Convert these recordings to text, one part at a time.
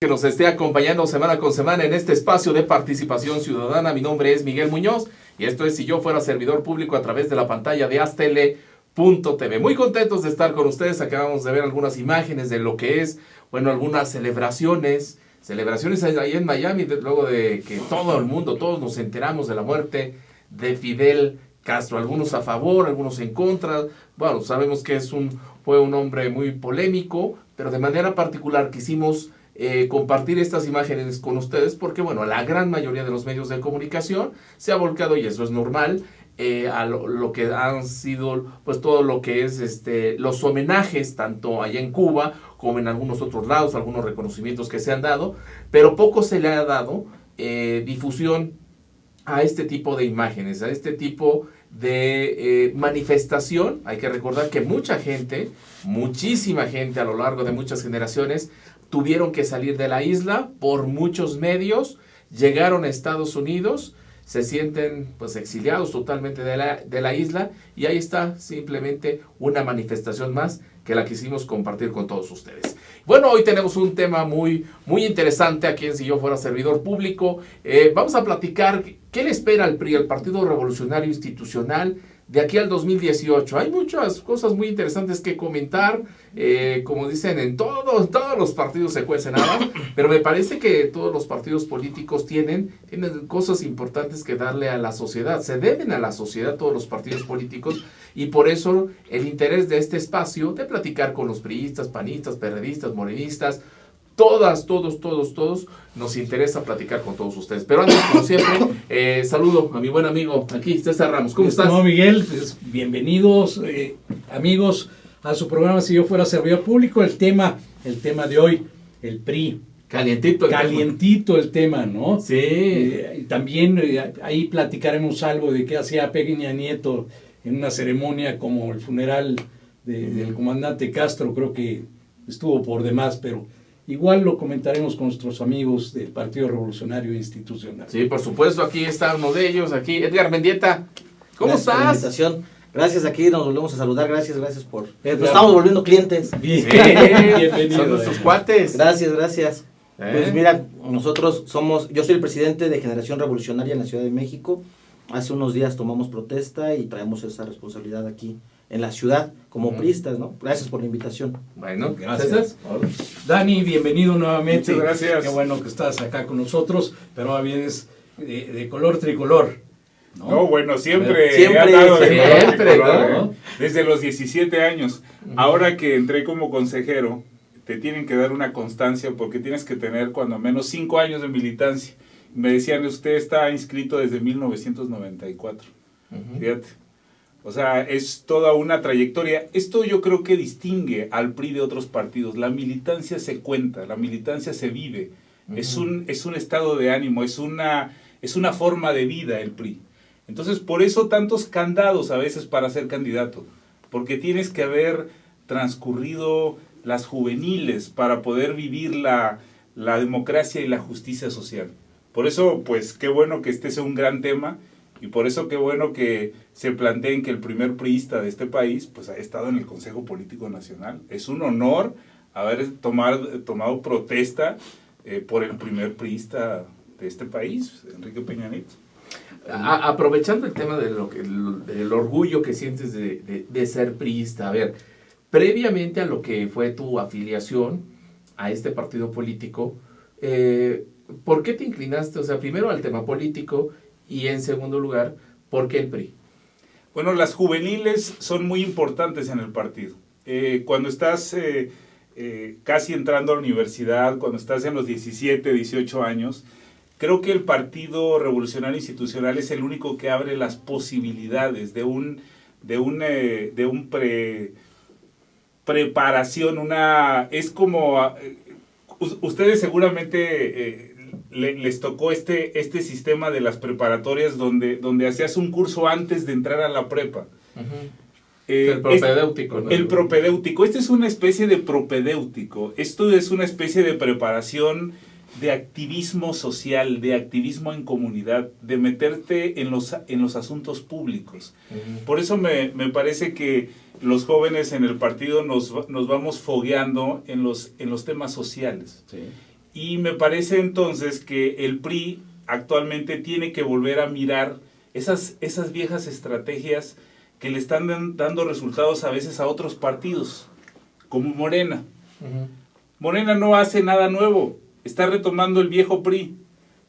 Que nos esté acompañando semana con semana en este espacio de participación ciudadana. Mi nombre es Miguel Muñoz y esto es Si Yo Fuera Servidor Público a través de la pantalla de Aztele.tv. Muy contentos de estar con ustedes. Acabamos de ver algunas imágenes de lo que es, bueno, algunas celebraciones ahí en Miami, luego de que todo el mundo, todos nos enteramos de la muerte de Fidel Castro. Algunos a favor, algunos en contra. Bueno, sabemos que fue un hombre muy polémico, pero de manera particular quisimos compartir estas imágenes con ustedes porque, bueno, la gran mayoría de los medios de comunicación se ha volcado, y eso es normal, a lo que han sido, pues, todo lo que es los homenajes, tanto allá en Cuba como en algunos otros lados, algunos reconocimientos que se han dado, pero poco se le ha dado difusión a este tipo de imágenes, a este tipo de manifestación. Hay que recordar que mucha gente, muchísima gente a lo largo de muchas generaciones, tuvieron que salir de la isla por muchos medios, llegaron a Estados Unidos, se sienten pues exiliados totalmente de la isla, y ahí está simplemente una manifestación más que la quisimos compartir con todos ustedes. Bueno, hoy tenemos un tema muy, muy interesante aquí en Si Yo Fuera Servidor Público. Vamos a platicar qué le espera al PRI, al Partido Revolucionario Institucional, de aquí al 2018. Hay muchas cosas muy interesantes que comentar. Como dicen, en todos los partidos se cuece nada, pero me parece que todos los partidos políticos tienen cosas importantes que darle a la sociedad. Se deben a la sociedad todos los partidos políticos, y por eso el interés de este espacio de platicar con los priistas, panistas, perredistas, morenistas. Todos nos interesa platicar con todos ustedes. Pero antes, como siempre, saludo a mi buen amigo aquí, César Ramos. ¿Cómo estás? No, Miguel, pues, bienvenidos, amigos, a su programa Si Yo Fuera Servidor Público. El tema de hoy, el PRI. Calientito el tema, ¿no? Sí. También ahí platicaremos algo de qué hacía Peña Nieto en una ceremonia como el funeral del comandante Castro. Creo que estuvo por demás, pero igual lo comentaremos con nuestros amigos del Partido Revolucionario Institucional. Sí, por supuesto, aquí está uno de ellos, aquí Edgar Mendieta. ¿Cómo estás? Por la invitación. Gracias, aquí nos volvemos a saludar. Gracias por... Nos estamos volviendo clientes. Bien, sí, bienvenido. Son nuestros cuates. Gracias. Pues mira, yo soy el presidente de Generación Revolucionaria en la Ciudad de México. Hace unos días tomamos protesta y traemos esa responsabilidad aquí en la ciudad como priistas, ¿no? Gracias por la invitación. Bueno, gracias. Dani, bienvenido nuevamente. Muchas gracias. Qué bueno que estás acá con nosotros, pero ahora vienes de color tricolor. No, bueno, siempre he andado de color tricolor, ¿no? Desde los 17 años. Ahora que entré como consejero, te tienen que dar una constancia porque tienes que tener cuando menos 5 años de militancia. Me decían, usted está inscrito desde 1994. Fíjate. O sea, es toda una trayectoria. Esto yo creo que distingue al PRI de otros partidos. La militancia se cuenta, la militancia se vive. Es un estado de ánimo, es una forma de vida el PRI. Entonces, por eso tantos candados a veces para ser candidato. Porque tienes que haber transcurrido las juveniles para poder vivir la democracia y la justicia social. Por eso, pues, qué bueno que este sea un gran tema. Y por eso qué bueno que se planteen que el primer priista de este país pues ha estado en el Consejo Político Nacional. Es un honor haber tomado protesta por el primer priista de este país, Enrique Peña Nieto. Aprovechando el tema del orgullo que sientes de ser priista, a ver, previamente a lo que fue tu afiliación a este partido político, ¿por qué te inclinaste? O sea, primero al tema político, y en segundo lugar, ¿por qué el PRI? Bueno, las juveniles son muy importantes en el partido. Cuando estás casi entrando a la universidad, cuando estás en los 17, 18 años, creo que el Partido Revolucionario Institucional es el único que abre las posibilidades de preparación, es como... ustedes seguramente... les tocó este sistema de las preparatorias donde hacías un curso antes de entrar a la prepa. El propedéutico, ¿no? El propedéutico. Esta es una especie de propedéutico. Esto es una especie de preparación de activismo social, de activismo en comunidad, de meterte en los asuntos públicos. Por eso me parece que los jóvenes en el partido nos vamos fogueando en los temas sociales. Sí. Y me parece entonces que el PRI actualmente tiene que volver a mirar esas viejas estrategias que le están dando resultados a veces a otros partidos, como Morena. Uh-huh. Morena no hace nada nuevo, está retomando el viejo PRI,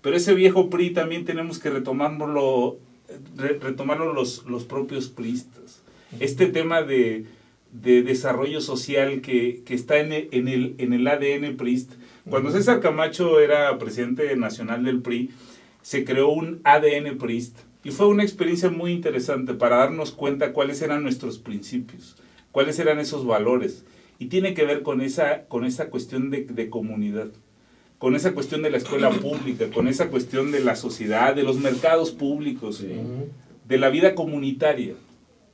pero ese viejo PRI también tenemos que retomarlo los propios priistas. Uh-huh. Este tema de desarrollo social que está en el ADN priista. Cuando César Camacho era presidente nacional del PRI, se creó un ADN priista. Y fue una experiencia muy interesante para darnos cuenta cuáles eran nuestros principios, cuáles eran esos valores. Y tiene que ver con esa cuestión de comunidad, con esa cuestión de la escuela pública, con esa cuestión de la sociedad, de los mercados públicos, sí, de la vida comunitaria.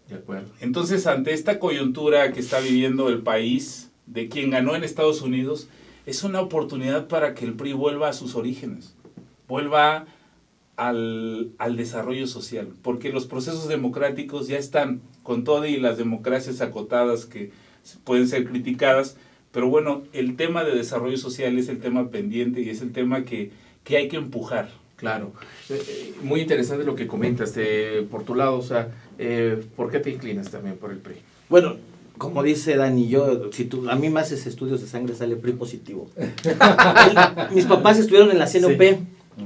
De acuerdo. Entonces, ante esta coyuntura que está viviendo el país, de quien ganó en Estados Unidos, es una oportunidad para que el PRI vuelva a sus orígenes, vuelva al desarrollo social, porque los procesos democráticos ya están, con todo y las democracias acotadas que pueden ser criticadas, pero bueno, el tema de desarrollo social es el tema pendiente y es el tema que hay que empujar. Claro, muy interesante lo que comentas, por tu lado, o sea, ¿por qué te inclinas también por el PRI? Bueno, como dice Dani, si a mí me haces estudios de sangre sale PRI positivo. Mis papás estuvieron en la CNOP, sí,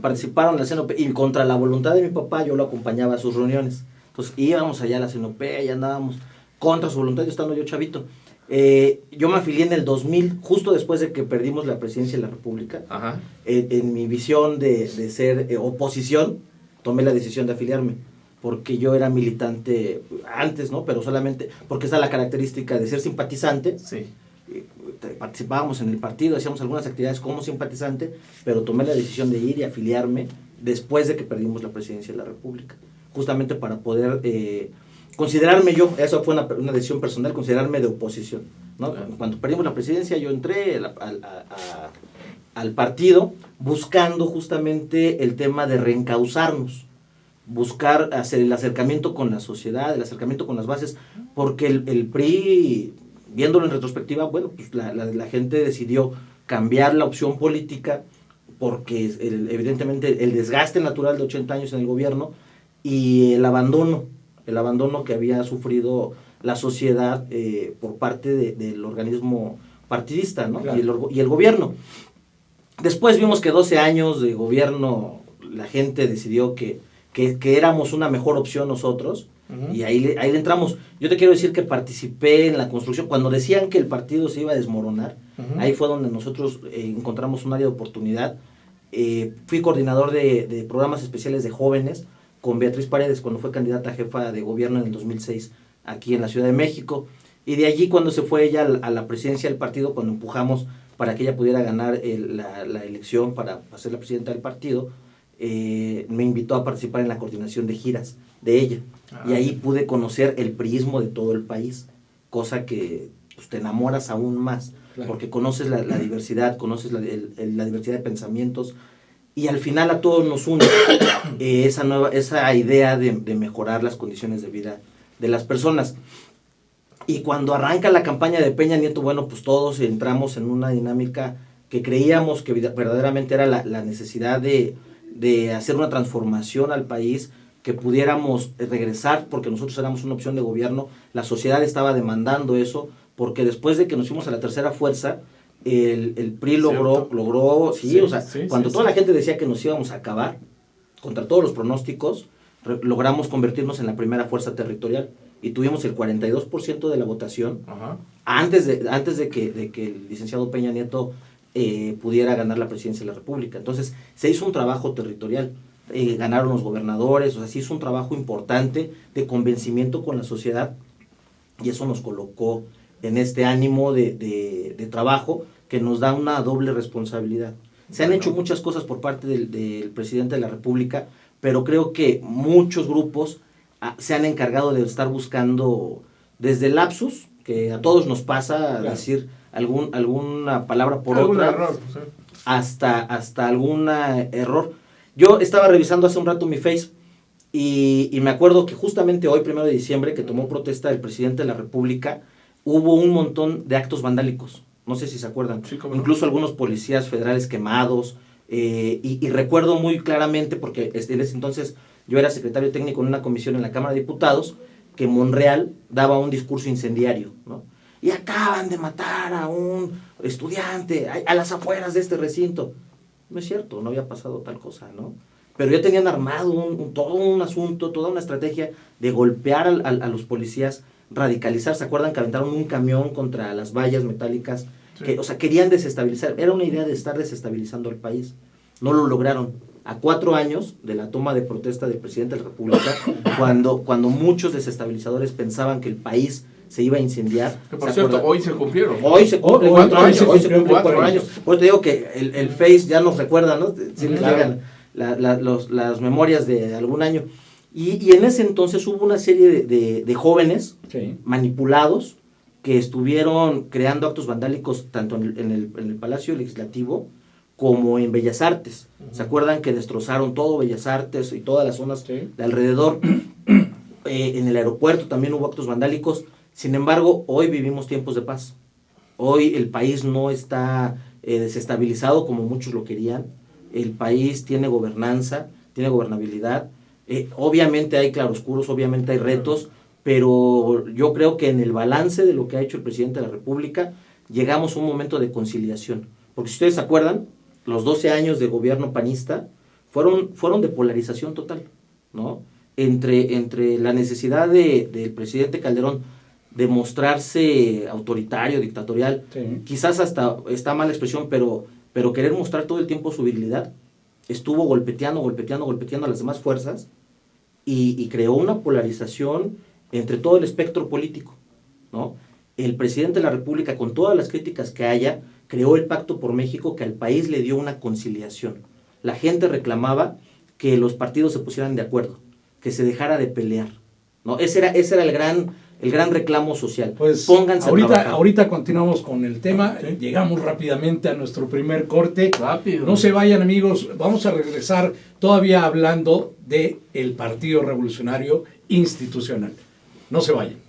participaron en la CNOP y contra la voluntad de mi papá yo lo acompañaba a sus reuniones. Entonces íbamos allá a la CNOP, allá andábamos contra su voluntad, estando yo chavito. Yo me afilié en el 2000, justo después de que perdimos la presidencia de la República. Ajá. En mi visión de ser oposición, tomé la decisión de afiliarme, porque yo era militante antes, ¿no? Pero solamente porque está la característica de ser simpatizante. Sí. Participábamos en el partido, hacíamos algunas actividades como simpatizante, pero tomé la decisión de ir y afiliarme después de que perdimos la presidencia de la República, justamente para poder considerarme yo, eso fue una decisión personal, considerarme de oposición, ¿no? Claro. Cuando perdimos la presidencia yo entré al partido buscando justamente el tema de reencauzarnos, buscar hacer el acercamiento con la sociedad, el acercamiento con las bases, porque el PRI, viéndolo en retrospectiva, bueno, pues la gente decidió cambiar la opción política porque evidentemente el desgaste natural de 80 años en el gobierno y el abandono que había sufrido la sociedad por parte del organismo partidista, ¿no? Claro. Y el gobierno. Después vimos que 12 años de gobierno, la gente decidió que éramos una mejor opción nosotros, uh-huh, y ahí le entramos. Yo te quiero decir que participé en la construcción, cuando decían que el partido se iba a desmoronar, uh-huh, ahí fue donde nosotros encontramos un área de oportunidad. Fui coordinador de programas especiales de jóvenes, con Beatriz Paredes cuando fue candidata a jefa de gobierno en el 2006 aquí en la Ciudad de México, y de allí cuando se fue ella a la presidencia del partido, cuando empujamos para que ella pudiera ganar la elección para ser la presidenta del partido, me invitó a participar en la coordinación de giras de ella, y ahí pude conocer el priismo de todo el país, cosa que pues, te enamoras aún más, claro, porque conoces la diversidad, conoces la diversidad de pensamientos, y al final a todos nos une esa idea de mejorar las condiciones de vida de las personas. Y cuando arranca la campaña de Peña Nieto, bueno, pues todos entramos en una dinámica que creíamos que verdaderamente era la necesidad de hacer una transformación al país, que pudiéramos regresar, porque nosotros éramos una opción de gobierno, la sociedad estaba demandando eso, porque después de que nos fuimos a la tercera fuerza, el PRI logró, sí, o sea, cuando toda la gente decía que nos íbamos a acabar, contra todos los pronósticos, logramos convertirnos en la primera fuerza territorial y tuvimos el 42% de la votación, uh-huh, antes de que el licenciado Peña Nieto pudiera ganar la presidencia de la República. Entonces, se hizo un trabajo territorial, ganaron los gobernadores, o sea, se hizo un trabajo importante de convencimiento con la sociedad, y eso nos colocó en este ánimo de trabajo que nos da una doble responsabilidad. Se han hecho muchas cosas por parte del presidente de la República, pero creo que muchos grupos se han encargado de estar buscando desde el lapsus, que a todos nos pasa, claro, decir alguna palabra por otra, error, sí, hasta algún error. Yo estaba revisando hace un rato mi Face y me acuerdo que justamente hoy, 1 de diciembre, que tomó protesta el presidente de la República, hubo un montón de actos vandálicos no sé si se acuerdan, Sí, cómo incluso algunos policías federales quemados, y recuerdo muy claramente, porque en ese entonces yo era secretario técnico en una comisión en la Cámara de Diputados, que Monreal daba un discurso incendiario, ¿no? Y acaban de matar a un estudiante a las afueras de este recinto. No es cierto, no había pasado tal cosa, ¿no? Pero ya tenían armado todo un asunto, toda una estrategia de golpear a los policías, radicalizar. ¿Se acuerdan que aventaron un camión contra las vallas metálicas? Sí. O sea, querían desestabilizar. Era una idea de estar desestabilizando el país. No lo lograron. A 4 años de la toma de protesta del presidente de la República, cuando muchos desestabilizadores pensaban que el país se iba a incendiar. Que por cierto, hoy se cumplieron. Hoy se cumplen 4 años. Hoy se cumplen 4 años. años. Por eso te digo que el Face ya nos recuerda, ¿no? Si les llegan las memorias de algún año. Y en ese entonces hubo una serie de jóvenes manipulados que estuvieron creando actos vandálicos tanto en el Palacio Legislativo como en Bellas Artes. ¿Se acuerdan que destrozaron todo Bellas Artes y todas las zonas de alrededor? En el aeropuerto también hubo actos vandálicos. Sin embargo, hoy vivimos tiempos de paz. Hoy el país no está desestabilizado como muchos lo querían. El país tiene gobernanza, tiene gobernabilidad. Obviamente hay claroscuros, obviamente hay retos, pero yo creo que en el balance de lo que ha hecho el presidente de la República llegamos a un momento de conciliación. Porque si ustedes se acuerdan, los 12 años de gobierno panista fueron de polarización total, ¿no? Entre la necesidad del presidente Calderón de mostrarse autoritario, dictatorial, quizás hasta está mala expresión, pero querer mostrar todo el tiempo su virilidad, estuvo golpeteando a las demás fuerzas y creó una polarización entre todo el espectro político, ¿no? El presidente de la República, con todas las críticas que haya, creó el Pacto por México que al país le dio una conciliación. La gente reclamaba que los partidos se pusieran de acuerdo, que se dejara de pelear, ¿no? Ese era el gran reclamo social. Pues pónganse a trabajar. Ahorita continuamos con el tema. Llegamos rápidamente a nuestro primer corte. Rápido. No se vayan, amigos. Vamos a regresar todavía hablando de el Partido Revolucionario Institucional. No se vayan.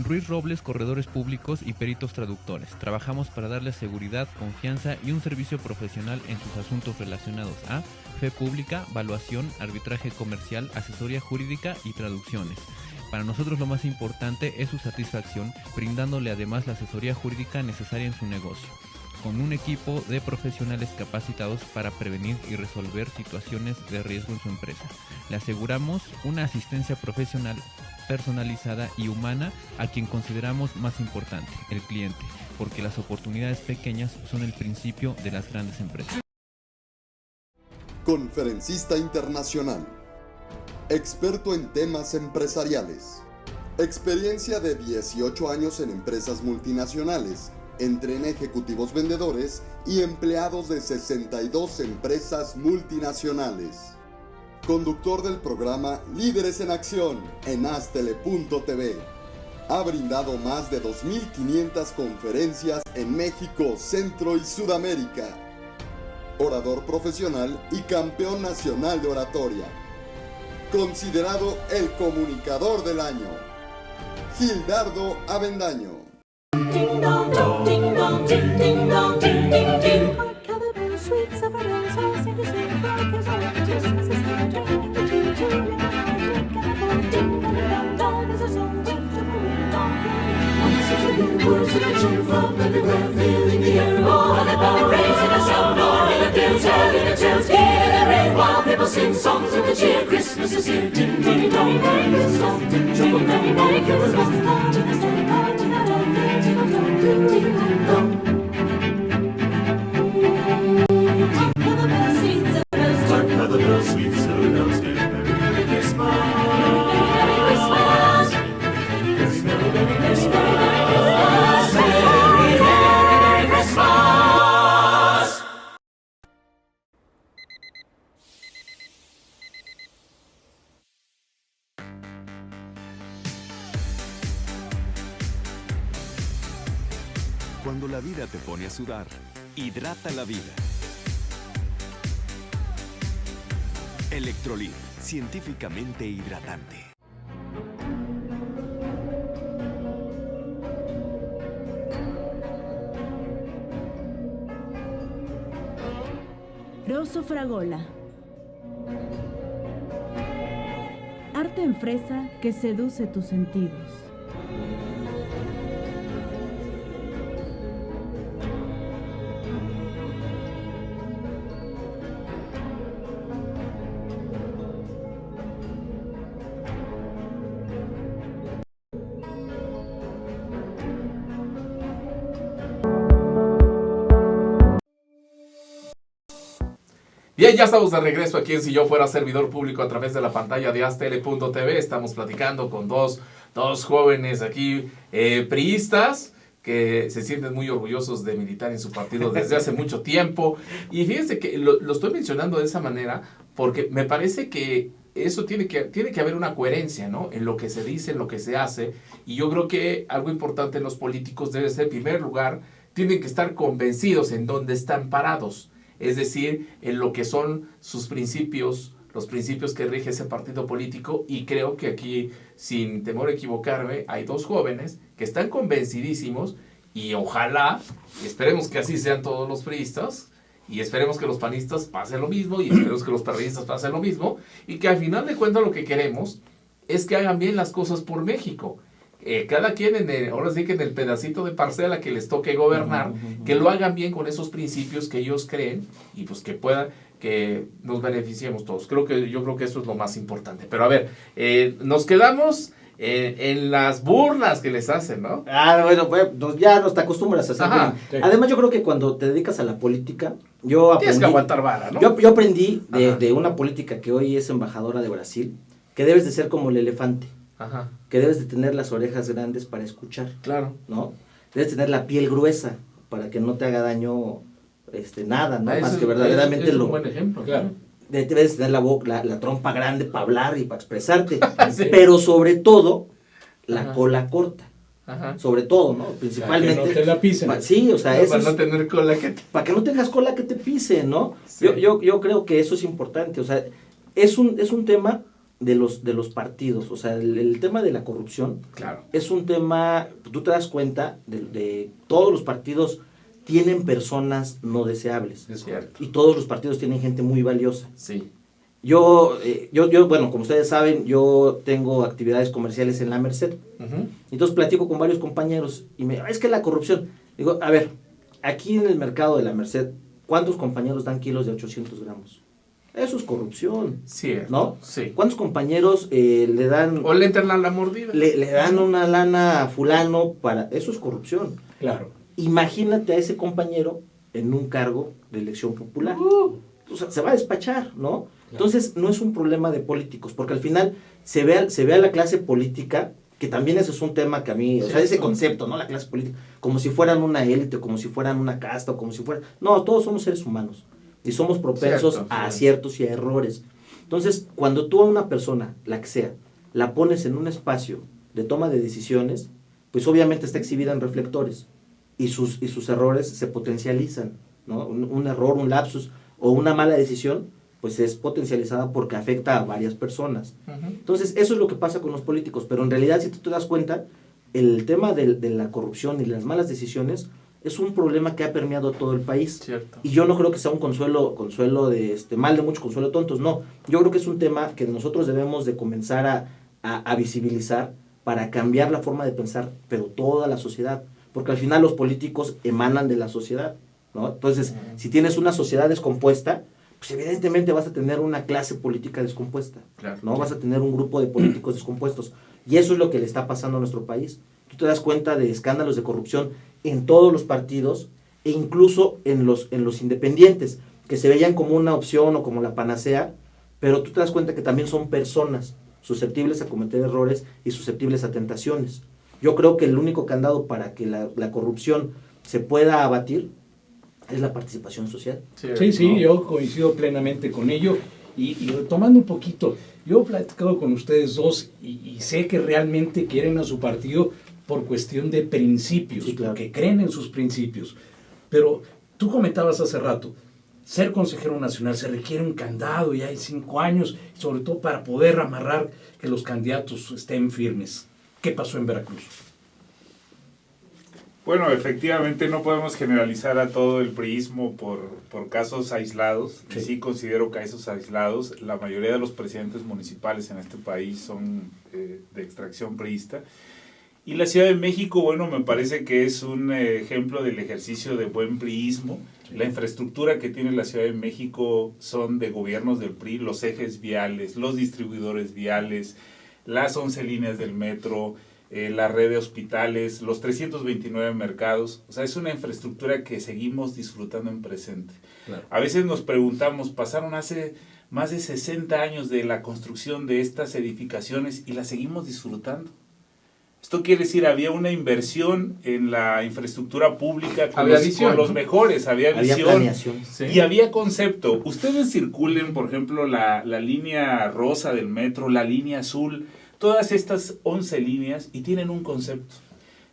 Ruiz Robles, corredores públicos y peritos traductores. Trabajamos para darles seguridad, confianza y un servicio profesional en sus asuntos relacionados a fe pública, valuación, arbitraje comercial, asesoría jurídica y traducciones. Para nosotros lo más importante es su satisfacción, brindándole además la asesoría jurídica necesaria en su negocio, con un equipo de profesionales capacitados para prevenir y resolver situaciones de riesgo en su empresa. Le aseguramos una asistencia profesional personalizada y humana a quien consideramos más importante, el cliente, porque las oportunidades pequeñas son el principio de las grandes empresas. Conferencista internacional, experto en temas empresariales, experiencia de 18 años en empresas multinacionales, entrena ejecutivos vendedores y empleados de 62 empresas multinacionales. Conductor del programa Líderes en Acción en Astele.tv. Ha brindado más de 2.500 conferencias en México, Centro y Sudamérica. Orador profesional y campeón nacional de oratoria. Considerado el comunicador del año. Gildardo Avendaño. Ding dong dong, ding dong, ding ding dong, ding ding ding. Sweet sufferings, all seem to sing like as all the distance is here, turning the key to ring and ding dong dong is a song with the ring dong. Once again, words of a cheer from everywhere, filling the air. church gathering while people sing songs of the cheer. Christmas is here. Ding ding dong, Merry Christmas. Ding ding dong, Merry Christmas. Ding ding dong. Hark how the bells, sweet silver bells, ring. Merry Christmas. Merry Christmas. Merry Christmas. Merry Christmas. Merry Christmas. Cuando la vida te pone a sudar, hidrata la vida. Electrolit, científicamente hidratante. Rosso Fragola. Arte en fresa que seduce tus sentidos. Bien, ya estamos de regreso aquí en Si Yo Fuera Servidor Público a través de la pantalla de AzTele.tv. Estamos platicando con dos jóvenes aquí priistas que se sienten muy orgullosos de militar en su partido desde hace mucho tiempo. Y fíjense que lo estoy mencionando de esa manera porque me parece que eso tiene que haber una coherencia, ¿no? En lo que se dice, en lo que se hace. Y yo creo que algo importante en los políticos debe ser, en primer lugar, tienen que estar convencidos en dónde están parados. Es decir, en lo que son sus principios, los principios que rige ese partido político, y creo que aquí, sin temor a equivocarme, hay dos jóvenes que están convencidísimos, y ojalá, y esperemos que así sean todos los priistas, y esperemos que los panistas pasen lo mismo, y esperemos que los perredistas pasen lo mismo, y que al final de cuentas lo que queremos es que hagan bien las cosas por México. Cada quien ahora sí que en el pedacito de parcela que les toque gobernar, que lo hagan bien con esos principios que ellos creen y pues que nos beneficiemos todos. Yo creo que eso es lo más importante. Pero a ver, nos quedamos en las burlas que les hacen, ¿no? Bueno, pues ya nos te acostumbras a hacer. Sí. Además, yo creo que cuando te dedicas a la política, yo aprendí... Tienes que aguantar vara, ¿no? Yo aprendí de una política que hoy es embajadora de Brasil, que debes de ser como el elefante. Ajá. Que debes de tener las orejas grandes para escuchar. Claro. ¿No? Debes tener la piel gruesa para que no te haga daño nada, ¿no? Más que verdaderamente es un buen ejemplo, claro. Debes tener la trompa grande para hablar y para expresarte. Sí. Pero sobre todo, la cola corta. Ajá. Sobre todo, ¿no? Principalmente. Para que no te la pisen. Sí, o sea, eso para no es, tener cola que te... para que no tengas cola que te pise, ¿no? Sí. Yo creo que eso es importante. O sea, es un tema de los partidos. O sea, el tema de la corrupción, Claro. es un tema, tú te das cuenta de todos los partidos tienen personas no deseables. Es cierto. Y todos los partidos tienen gente muy valiosa. Sí. Yo, bueno, como ustedes saben, yo tengo actividades comerciales en la Merced. Ujú. Entonces platico con varios compañeros y es que la corrupción. Digo, a ver, aquí en el mercado de la Merced, ¿cuántos compañeros dan kilos de 800 gramos? Eso es corrupción, Cierto. ¿no? Sí. ¿Cuántos compañeros le dan... O le entran la mordida. Le dan una lana a fulano para... Eso es corrupción. Claro. Imagínate a ese compañero en un cargo de elección popular. O sea, se va a despachar, ¿no? Entonces, no es un problema de políticos, porque al final se ve a la clase política, que también eso es un tema que a mí, o sea, ese concepto, ¿no? La clase política, como si fueran una élite, o como si fueran una casta, o como si fueran... No, todos somos seres humanos, y somos propensos a aciertos y a errores. Entonces, cuando tú a una persona, la que sea, la pones en un espacio de toma de decisiones, pues obviamente está exhibida en reflectores, y sus errores se potencializan, ¿no? Un error, un lapsus, o una mala decisión, pues es potencializada porque afecta a varias personas. Ujú. Entonces, eso es lo que pasa con los políticos, pero en realidad, si tú te das cuenta, el tema de la corrupción y las malas decisiones es un problema que ha permeado todo el país. Cierto. Y yo no creo que sea un consuelo de mal de muchos, consuelo de tontos, no. Yo creo que es un tema que nosotros debemos de comenzar a visibilizar para cambiar la forma de pensar, pero toda la sociedad, porque al final los políticos emanan de la sociedad, ¿no? Entonces, si tienes una sociedad descompuesta, pues evidentemente vas a tener una clase política descompuesta, Claro. ¿no? Vas a tener un grupo de políticos descompuestos. Y eso es lo que le está pasando a nuestro país. Tú te das cuenta de escándalos de corrupción en todos los partidos e incluso en los independientes, que se veían como una opción o como la panacea, pero tú te das cuenta que también son personas susceptibles a cometer errores y susceptibles a tentaciones. Yo creo que el único candado para que la corrupción se pueda abatir es la participación social. Sí, ¿no? yo coincido plenamente con ello. Y retomando un poquito, yo he platicado con ustedes dos y sé que realmente quieren a su partido por cuestión de principios, Sí, claro. que creen en sus principios. Pero tú comentabas hace rato, ser consejero nacional se requiere un candado y hay 5 años, sobre todo para poder amarrar que los candidatos estén firmes. ¿Qué pasó en Veracruz? Bueno, efectivamente no podemos generalizar a todo el priismo por casos aislados. Sí. Sí considero casos aislados. La mayoría de los presidentes municipales en este país son de extracción priista. Y la Ciudad de México, bueno, me parece que es un ejemplo del ejercicio de buen priismo. Sí. La infraestructura que tiene la Ciudad de México son de gobiernos del PRI, los ejes viales, los distribuidores viales, las 11 líneas del metro, la red de hospitales, los 329 mercados. O sea, es una infraestructura que seguimos disfrutando en presente. Claro. A veces nos preguntamos, pasaron hace más de 60 años de la construcción de estas edificaciones y las seguimos disfrutando. Esto quiere decir, había una inversión en la infraestructura pública con los mejores, había visión, Sí. Y había concepto. Ustedes circulen, por ejemplo, la línea rosa del metro, la línea azul, todas estas 11 líneas y tienen un concepto.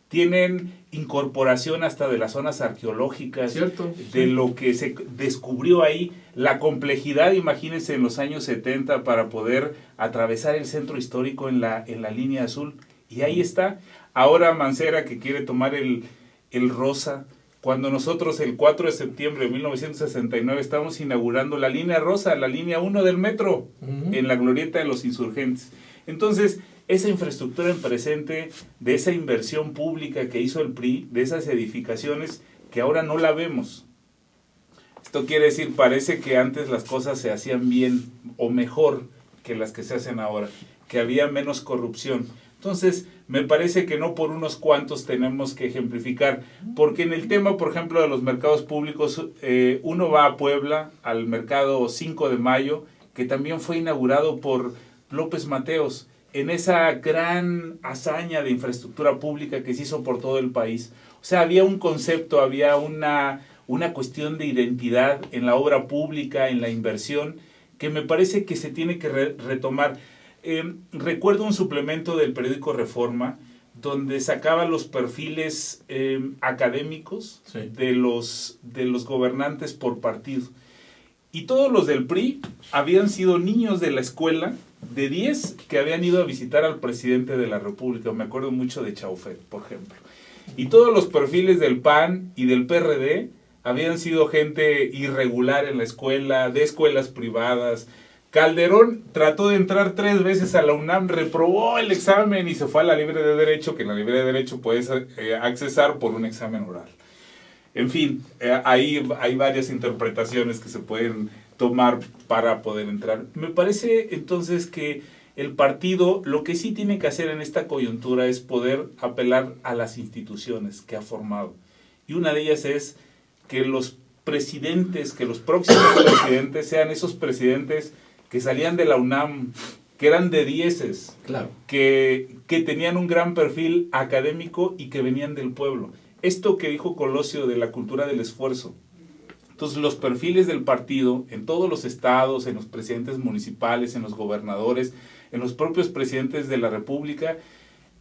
Tienen incorporación hasta de las zonas arqueológicas, ¿cierto? De lo que se descubrió ahí, la complejidad, imagínense, en los años 70 para poder atravesar el centro histórico en la línea azul. Y ahí está. Ahora Mancera, que quiere tomar el rosa, cuando nosotros el 4 de septiembre de 1969 estábamos inaugurando la línea rosa, la línea 1 del metro, en la glorieta de los Insurgentes. Entonces, esa infraestructura en presente, de esa inversión pública que hizo el PRI, de esas edificaciones, que ahora no la vemos. Esto quiere decir, parece que antes las cosas se hacían bien o mejor que las que se hacen ahora, que había menos corrupción. Entonces, me parece que no por unos cuantos tenemos que ejemplificar, porque en el tema, por ejemplo, de los mercados públicos, uno va a Puebla, al mercado 5 de Mayo, que también fue inaugurado por López Mateos, en esa gran hazaña de infraestructura pública que se hizo por todo el país. O sea, había un concepto, había una cuestión de identidad en la obra pública, en la inversión, que me parece que se tiene que retomar. Recuerdo un suplemento del periódico Reforma, donde sacaba los perfiles académicos sí. de los gobernantes por partido. Y todos los del PRI habían sido niños de la escuela, de 10 que habían ido a visitar al presidente de la República. Me acuerdo mucho de Chaufet, por ejemplo. Y todos los perfiles del PAN y del PRD habían sido gente irregular en la escuela, de escuelas privadas. Calderón trató de entrar 3 veces a la UNAM, reprobó el examen y se fue a la Libre de Derecho, que en la Libre de Derecho puedes accesar por un examen oral. En fin, hay varias interpretaciones que se pueden tomar para poder entrar. Me parece entonces que el partido lo que sí tiene que hacer en esta coyuntura es poder apelar a las instituciones que ha formado. Y una de ellas es que los presidentes, que los próximos presidentes sean esos presidentes que salían de la UNAM, que eran de 10, claro, que tenían un gran perfil académico y que venían del pueblo. Esto que dijo Colosio de la cultura del esfuerzo. Entonces, los perfiles del partido en todos los estados, en los presidentes municipales, en los gobernadores, en los propios presidentes de la República,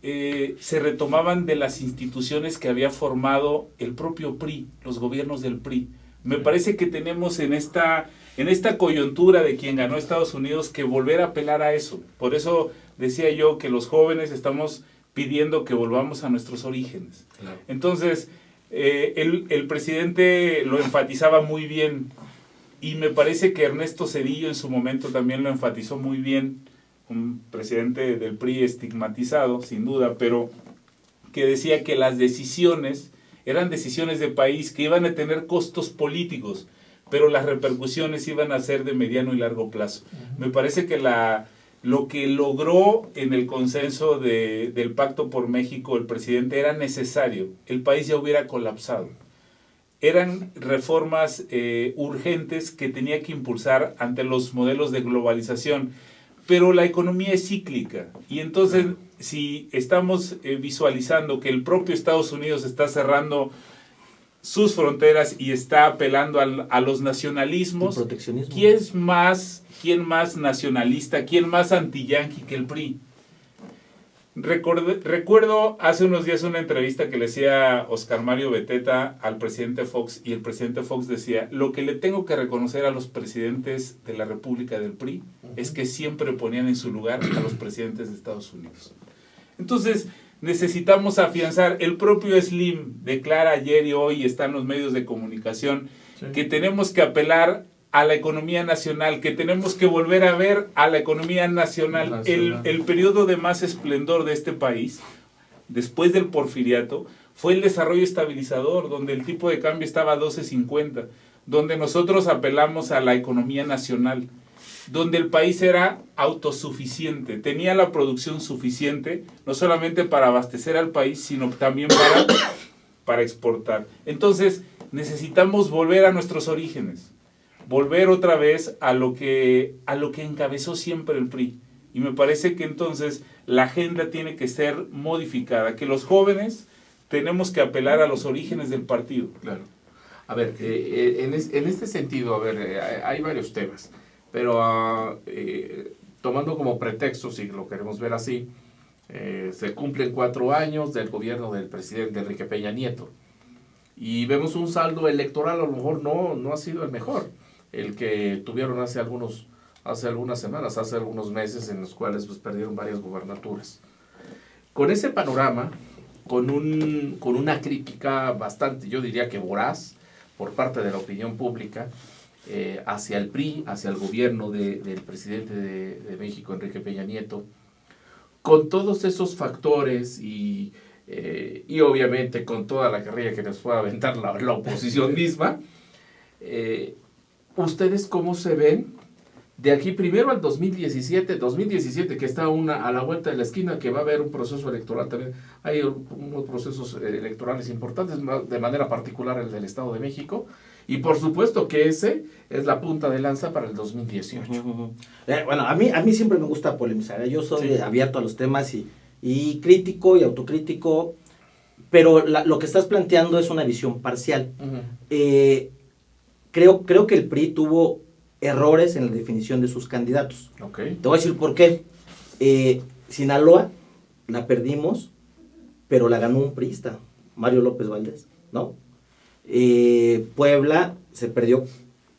se retomaban de las instituciones que había formado el propio PRI, los gobiernos del PRI. Me parece que tenemos en esta coyuntura de quien ganó Estados Unidos que volver a apelar a eso. Por eso decía yo que los jóvenes estamos pidiendo que volvamos a nuestros orígenes. Claro. Entonces, el presidente lo enfatizaba muy bien y me parece que Ernesto Zedillo en su momento también lo enfatizó muy bien, un presidente del PRI estigmatizado, sin duda, pero que decía que las decisiones eran decisiones de país que iban a tener costos políticos, pero las repercusiones iban a ser de mediano y largo plazo. Me parece que lo que logró en el consenso del Pacto por México el presidente era necesario. El país ya hubiera colapsado. Eran reformas urgentes que tenía que impulsar ante los modelos de globalización, pero la economía es cíclica y entonces si estamos visualizando que el propio Estados Unidos está cerrando sus fronteras y está apelando a los nacionalismos, ¿quién más nacionalista, quién más anti-yanqui que el PRI? Recuerdo hace unos días una entrevista que le hacía Oscar Mario Beteta al presidente Fox, y el presidente Fox decía: lo que le tengo que reconocer a los presidentes de la República del PRI es que siempre ponían en su lugar a los presidentes de Estados Unidos. Entonces necesitamos afianzar. El propio Slim declara ayer y hoy, está en los medios de comunicación, que tenemos que apelar a la economía nacional, que tenemos que volver a ver a la economía nacional. El periodo de más esplendor de este país, después del porfiriato, fue el desarrollo estabilizador, donde el tipo de cambio estaba a 12.50, donde nosotros apelamos a la economía nacional, donde el país era autosuficiente, tenía la producción suficiente, no solamente para abastecer al país, sino también para exportar. Entonces, necesitamos volver a nuestros orígenes, volver otra vez a lo que encabezó siempre el PRI. Y me parece que entonces la agenda tiene que ser modificada, que los jóvenes tenemos que apelar a los orígenes del partido. Claro. A ver, en este sentido, hay varios temas, pero tomando como pretexto, si lo queremos ver así, se cumplen 4 años del gobierno del presidente Enrique Peña Nieto, y vemos un saldo electoral, a lo mejor no ha sido el mejor, el que tuvieron hace algunas semanas, hace algunos meses, en los cuales pues perdieron varias gubernaturas. Con ese panorama, con una crítica bastante, yo diría que voraz, por parte de la opinión pública, hacia el PRI, hacia el gobierno del presidente de México, Enrique Peña Nieto, con todos esos factores y obviamente con toda la carrilla que nos puede aventar la oposición misma, ¿ustedes cómo se ven de aquí primero al 2017 que está a la vuelta de la esquina, que va a haber un proceso electoral también? Hay unos procesos electorales importantes, de manera particular el del Estado de México, y por supuesto que ese es la punta de lanza para el 2018. Bueno, a mí siempre me gusta polemizar, yo soy abierto a los temas y crítico y autocrítico, pero lo que estás planteando es una visión parcial. Creo que el PRI tuvo errores en la definición de sus candidatos. Okay. Te voy a decir por qué. Sinaloa la perdimos, pero la ganó un priista, Mario López Valdés, ¿no? Puebla se perdió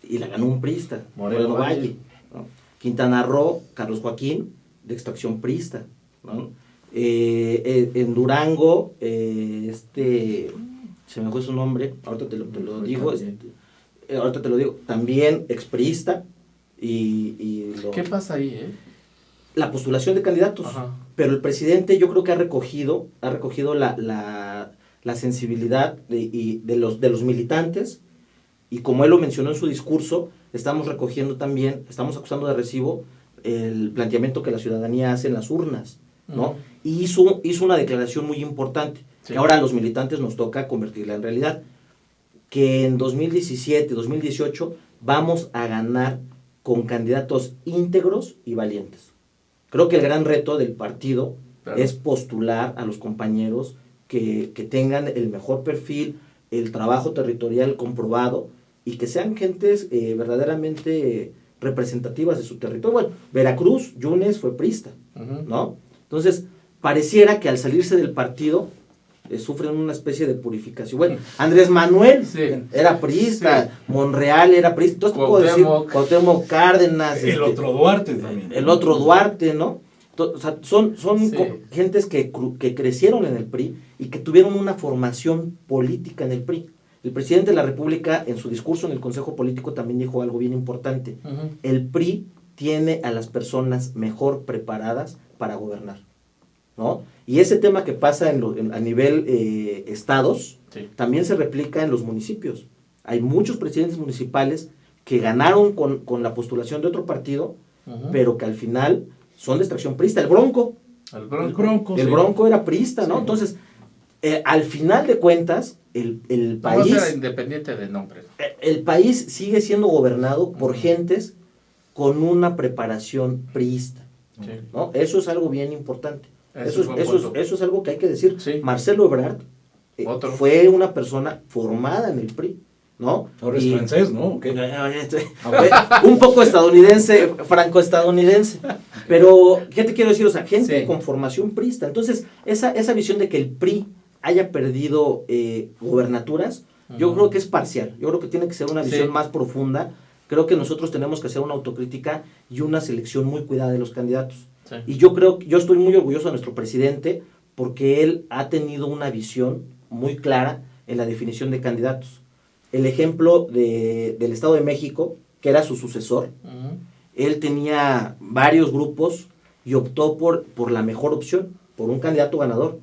y la ganó un priista, Moreno Valle, ¿no? Quintana Roo, Carlos Joaquín, de extracción priista, ¿no? En Durango, se me fue su nombre, ahorita te lo digo, también expriista. ¿Qué pasa ahí, La postulación de candidatos. Ajá. Pero el presidente, yo creo que ha recogido la sensibilidad de los militantes, y como él lo mencionó en su discurso, estamos acusando de recibo el planteamiento que la ciudadanía hace en las urnas, ¿no? Y hizo una declaración muy importante, que ahora a los militantes nos toca convertirla en realidad, que en 2017, 2018 vamos a ganar con candidatos íntegros y valientes. Creo que el gran reto del partido es postular a los compañeros que tengan el mejor perfil, el trabajo territorial comprobado, y que sean gentes verdaderamente representativas de su territorio. Bueno, Veracruz, Yunes fue priista, ¿no? Entonces, pareciera que al salirse del partido sufren una especie de purificación. Bueno, Andrés Manuel era priista, Monreal era priista, entonces puedo decir Cuauhtémoc Cárdenas, el otro Duarte también. El otro Duarte, ¿no? O sea, son gentes que crecieron en el PRI y que tuvieron una formación política en el PRI. El presidente de la República, en su discurso en el Consejo Político, también dijo algo bien importante. El PRI tiene a las personas mejor preparadas para gobernar, ¿no? Y ese tema que pasa a nivel estados, también se replica en los municipios. Hay muchos presidentes municipales que ganaron con la postulación de otro partido, pero que al final son de extracción priista. El Bronco era priista, ¿no? Sí. Entonces, al final de cuentas, el país... era independiente de nombre. El país sigue siendo gobernado por gentes con una preparación priista, ¿no? Eso es algo bien importante. Eso es algo que hay que decir. Sí. Marcelo Ebrard fue una persona formada en el PRI, ¿no? Ahora es francés, ¿no? Un poco estadounidense, franco-estadounidense. Pero, ¿qué te quiero decir? O sea, gente con formación priista. Entonces, esa visión de que el PRI haya perdido gobernaturas, yo creo que es parcial. Yo creo que tiene que ser una visión más profunda. Creo que nosotros tenemos que hacer una autocrítica y una selección muy cuidada de los candidatos. Sí. Y yo estoy muy orgulloso de nuestro presidente porque él ha tenido una visión muy clara en la definición de candidatos. El ejemplo del Estado de México, que era su sucesor, él tenía varios grupos y optó por la mejor opción, por un candidato ganador.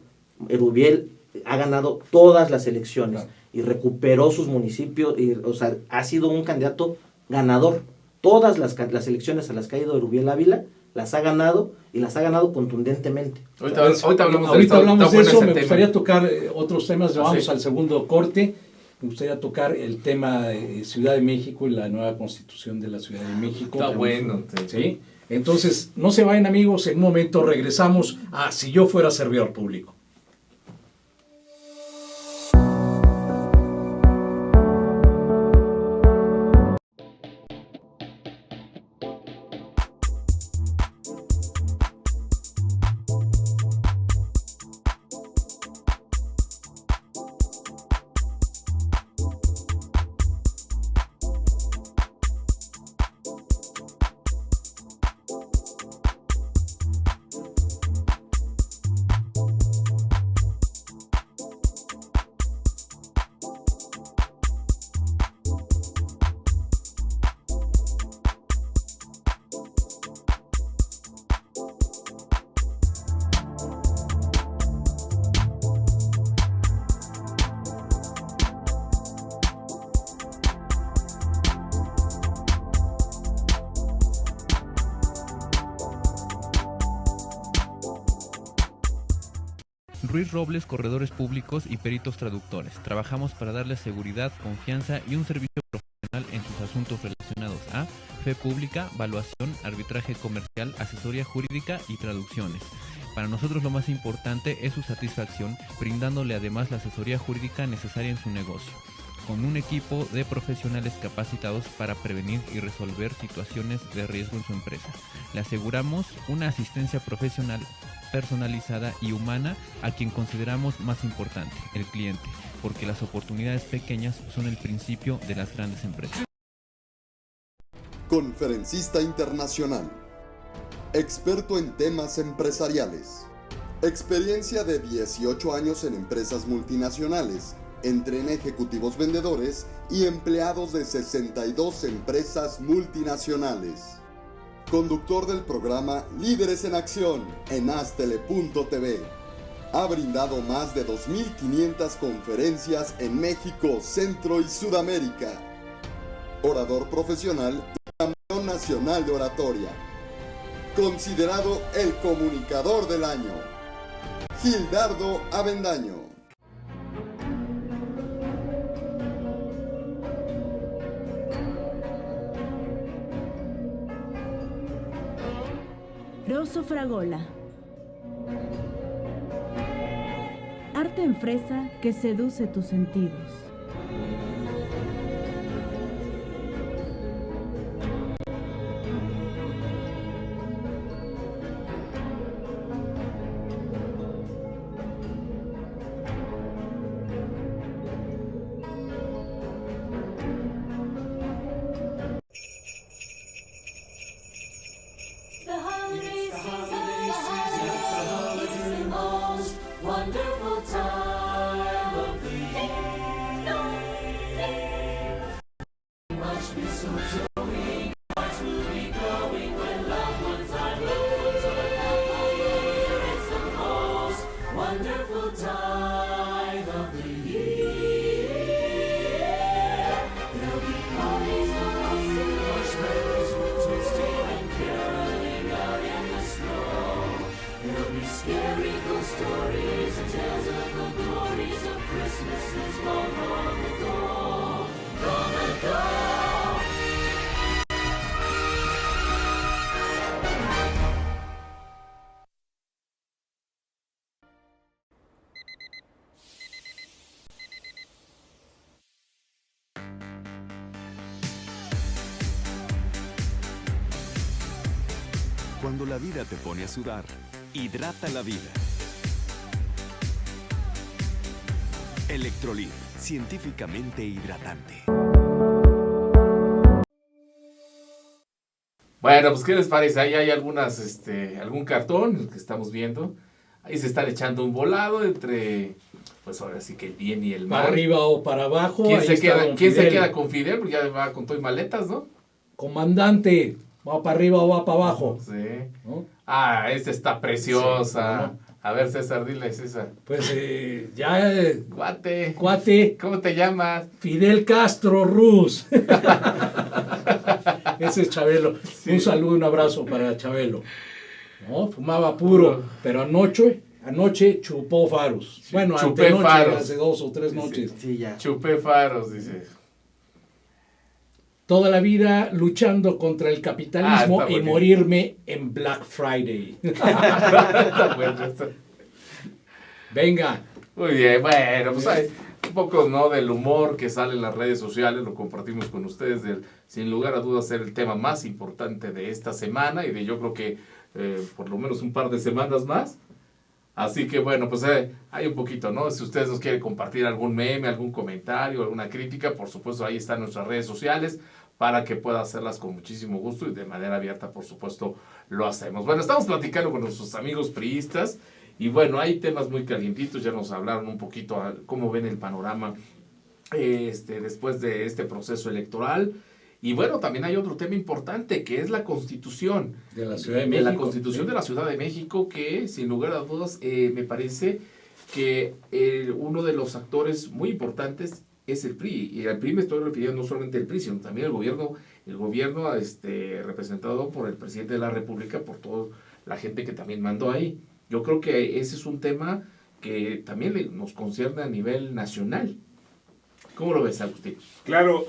Erubiel ha ganado todas las elecciones y recuperó sus municipios, o sea, ha sido un candidato ganador. Todas las elecciones a las que ha ido Erubiel Ávila las ha ganado y las ha ganado contundentemente. Ahorita hablamos de eso. Me gustaría tocar otros temas. Vamos al segundo corte. Me gustaría tocar el tema de Ciudad de México y la nueva constitución de la Ciudad de México. Está bueno. ¿Sí? Entonces, no se vayan, amigos. En un momento regresamos a Si yo fuera servidor público. Ruiz Robles, corredores públicos y peritos traductores. Trabajamos para darles seguridad, confianza y un servicio profesional en sus asuntos relacionados a fe pública, valuación, arbitraje comercial, asesoría jurídica y traducciones. Para nosotros lo más importante es su satisfacción, brindándole además la asesoría jurídica necesaria en su negocio, con un equipo de profesionales capacitados para prevenir y resolver situaciones de riesgo en su empresa. Le aseguramos una asistencia profesional personalizada y humana a quien consideramos más importante, el cliente, porque las oportunidades pequeñas son el principio de las grandes empresas. Conferencista internacional, experto en temas empresariales, experiencia de 18 años en empresas multinacionales, entre ejecutivos vendedores y empleados de 62 empresas multinacionales. Conductor del programa Líderes en Acción en Astele.tv. Ha brindado más de 2.500 conferencias en México, Centro y Sudamérica. Orador profesional y campeón nacional de oratoria. Considerado el comunicador del año. Gildardo Avendaño. Rosso Fragola. Arte en fresa que seduce tus sentidos. Wonderful time of the year. Cuando la vida te pone a sudar, hidrata la vida. Electrolit, científicamente hidratante. Bueno, pues ¿qué les parece? Ahí hay algunas, algún cartón que estamos viendo. Ahí se están echando un volado entre, pues ahora sí que el bien y el mal. Para arriba o para abajo. ¿Quién se Fidel. queda con Fidel? Porque ya va con todo y maletas, ¿no? Comandante, ¿va para arriba o va para abajo? Sí. ¿No? Ah, esta está preciosa. Sí, ¿no? A ver, César, dile, César. Pues ya, Cuate. cuate, ¿Cómo te llamas? Fidel Castro Ruz. Ese es Chabelo. Sí. Un saludo, un abrazo para Chabelo. ¿No? Fumaba puro, pero anoche chupó faros. Bueno, Chupé antenoche, faros. hace 2 o 3 noches. Sí, ya. Chupé faros, dice. Toda la vida luchando contra el capitalismo está y bonito. morirme en Black Friday. Está bueno, está- Venga. Muy bien, bueno, pues hay un poco, ¿no?, del humor que sale en las redes sociales, lo compartimos con ustedes, sin lugar a dudas ser el tema más importante de esta semana y de yo creo que por lo menos un par de semanas más. Así que bueno, pues hay un poquito, ¿no? Si ustedes nos quieren compartir algún meme, algún comentario, alguna crítica, por supuesto ahí están nuestras redes sociales para que pueda hacerlas con muchísimo gusto y de manera abierta, por supuesto, lo hacemos. Bueno, estamos platicando con nuestros amigos priistas y bueno, hay temas muy calientitos, ya nos hablaron un poquito a cómo ven el panorama después de este proceso electoral. Y bueno, también hay otro tema importante que es la Constitución. De la Ciudad de De México. la Constitución de la Ciudad de México, que sin lugar a dudas me parece que uno de los actores muy importantes es el PRI. Y al PRI me estoy refiriendo no solamente al PRI, sino también el gobierno representado por el presidente de la República, por toda la gente que también mandó ahí. Yo creo que ese es un tema que también nos concierne a nivel nacional. ¿Cómo lo ves, Agustín? Claro,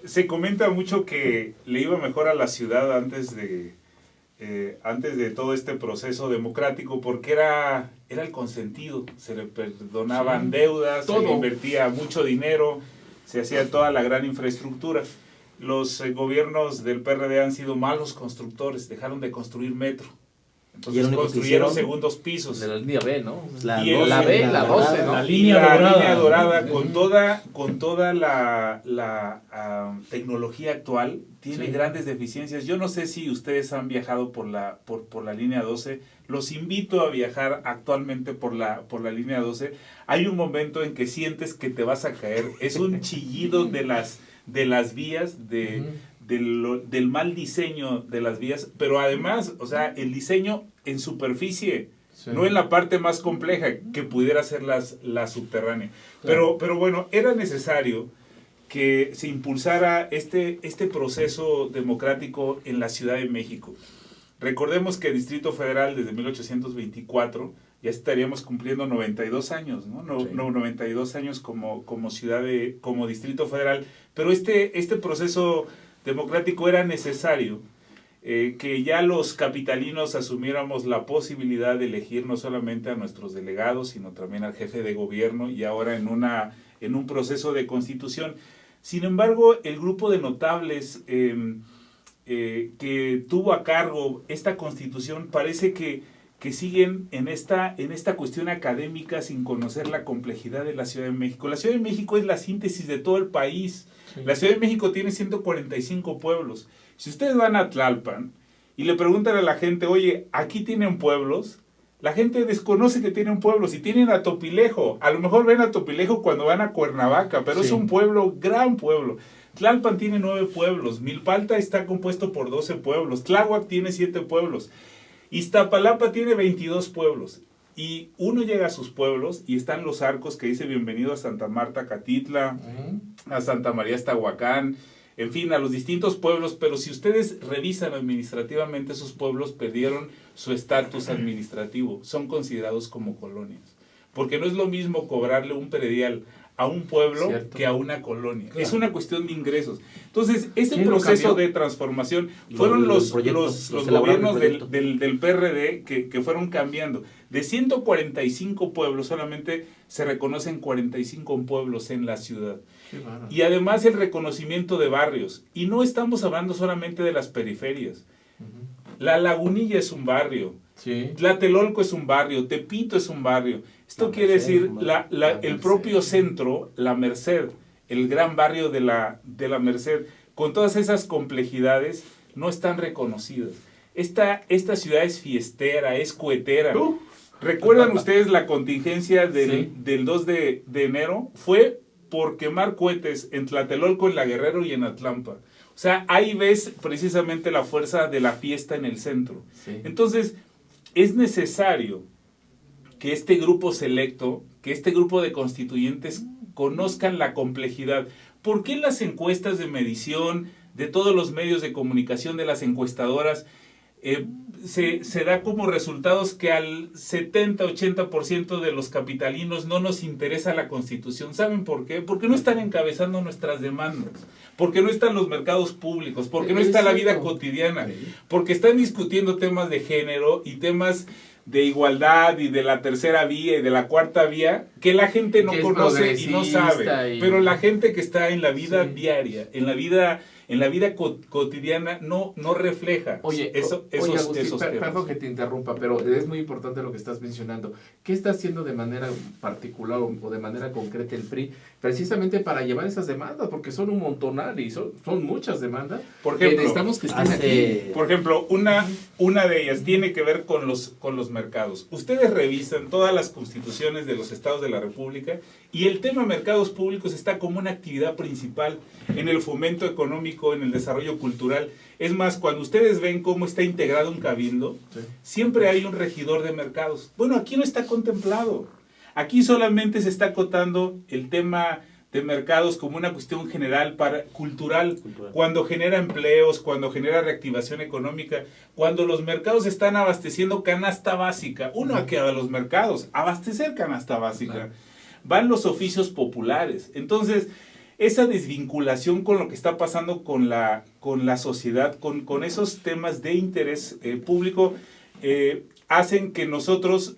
se comenta mucho que le iba mejor a la ciudad antes de todo este proceso democrático porque era el consentido, se le perdonaban deudas, se le invertía mucho dinero, se hacía toda la gran infraestructura. Los gobiernos del PRD han sido malos constructores, dejaron de construir metro. Entonces construyeron segundos pisos. De la línea B, ¿no? La Y el- 12, la B, la 12, ¿no? La Y línea la dorada. línea dorada con toda la tecnología actual tiene Sí. grandes deficiencias. Yo no sé si ustedes han viajado por la línea 12. Los invito a viajar actualmente por la línea 12. Hay un momento en que sientes que te vas a caer. Es un chillido de las vías, del mal diseño de las vías, pero además, o sea, el diseño en superficie, Sí. no en la parte más compleja que pudiera ser la subterránea. Claro. Pero bueno, era necesario que se impulsara este proceso democrático en la Ciudad de México. Recordemos que el Distrito Federal desde 1824 ya estaríamos cumpliendo 92 años, ¿no? Sí. 92 años como ciudad como Distrito Federal, pero este proceso democrático era necesario que ya los capitalinos asumiéramos la posibilidad de elegir no solamente a nuestros delegados, sino también al jefe de gobierno y ahora en un proceso de constitución. Sin embargo, el grupo de notables que tuvo a cargo esta constitución parece que siguen en esta cuestión académica sin conocer la complejidad de la Ciudad de México. La Ciudad de México es la síntesis de todo el país. Sí. La Ciudad de México tiene 145 pueblos. Si ustedes van a Tlalpan y le preguntan a la gente, oye, ¿aquí tienen pueblos? La gente desconoce que tienen pueblos y tienen a Topilejo. A lo mejor ven a Topilejo cuando van a Cuernavaca, pero Sí. es un pueblo, gran pueblo. Tlalpan tiene 9 pueblos. Milpalta está compuesto por 12 pueblos. Tláhuac tiene 7 pueblos. Iztapalapa tiene 22 pueblos. Y uno llega a sus pueblos y están los arcos que dice bienvenido a Santa Marta, Catitla, a Santa María, Estahuacán, en fin, a los distintos pueblos, pero si ustedes revisan administrativamente, esos pueblos perdieron su estatus administrativo, son considerados como colonias, porque no es lo mismo cobrarle un predial a un pueblo Cierto. que a una colonia. Claro. Es una cuestión de ingresos. Entonces, ese ¿Quién lo proceso cambió? de transformación fueron Los los elaboraron gobiernos el proyecto. del PRD que fueron cambiando. De 145 pueblos, solamente se reconocen 45 pueblos en la ciudad. Qué bárbaro. Y además el reconocimiento de barrios. Y no estamos hablando solamente de las periferias. La Lagunilla es un barrio. Sí. Tlatelolco es un barrio, Tepito es un barrio. Esto quiere decir el propio centro, la Merced, el gran barrio de la Merced, con todas esas complejidades, no están reconocidas. Esta ciudad es fiestera, es cohetera. ¿Recuerdan ustedes la contingencia del 2 de enero? Fue por quemar cohetes en Tlatelolco, en La Guerrero y en Atlampa. O sea, ahí ves precisamente la fuerza de la fiesta en el centro. Sí. Entonces, es necesario que este grupo selecto, que este grupo de constituyentes conozcan la complejidad. ¿Por qué las encuestas de medición de todos los medios de comunicación, de las encuestadoras, se da como resultados que al 70-80% de los capitalinos no nos interesa la Constitución? ¿Saben por qué? Porque no están encabezando nuestras demandas, porque no están los mercados públicos, porque no está la vida cotidiana, porque están discutiendo temas de género y temas de igualdad y de la tercera vía y de la cuarta vía que la gente no conoce y no sabe, pero la gente que está en la vida diaria, en la vida cotidiana no refleja esos Agustín, temas. perdón que te interrumpa, pero es muy importante lo que estás mencionando. ¿Qué está haciendo de manera particular o de manera concreta el PRI precisamente para llevar esas demandas? Porque son un montonal y son muchas demandas. Por ejemplo, necesitamos que estén aquí. Por ejemplo, una de ellas tiene que ver con los mercados. Ustedes revisan todas las constituciones de los estados de la República y el tema mercados públicos está como una actividad principal en el fomento económico, en el desarrollo cultural. Es más, cuando ustedes ven cómo está integrado un cabildo, siempre hay un regidor de mercados. Bueno, aquí no está contemplado. Aquí solamente se está acotando el tema de mercados como una cuestión general cultural, cuando genera empleos, cuando genera reactivación económica, cuando los mercados están abasteciendo canasta básica. Uno a que a los mercados, abastecer canasta básica. Claro. Van los oficios populares. Entonces, esa desvinculación con lo que está pasando con la sociedad, con esos temas de interés público, hacen que nosotros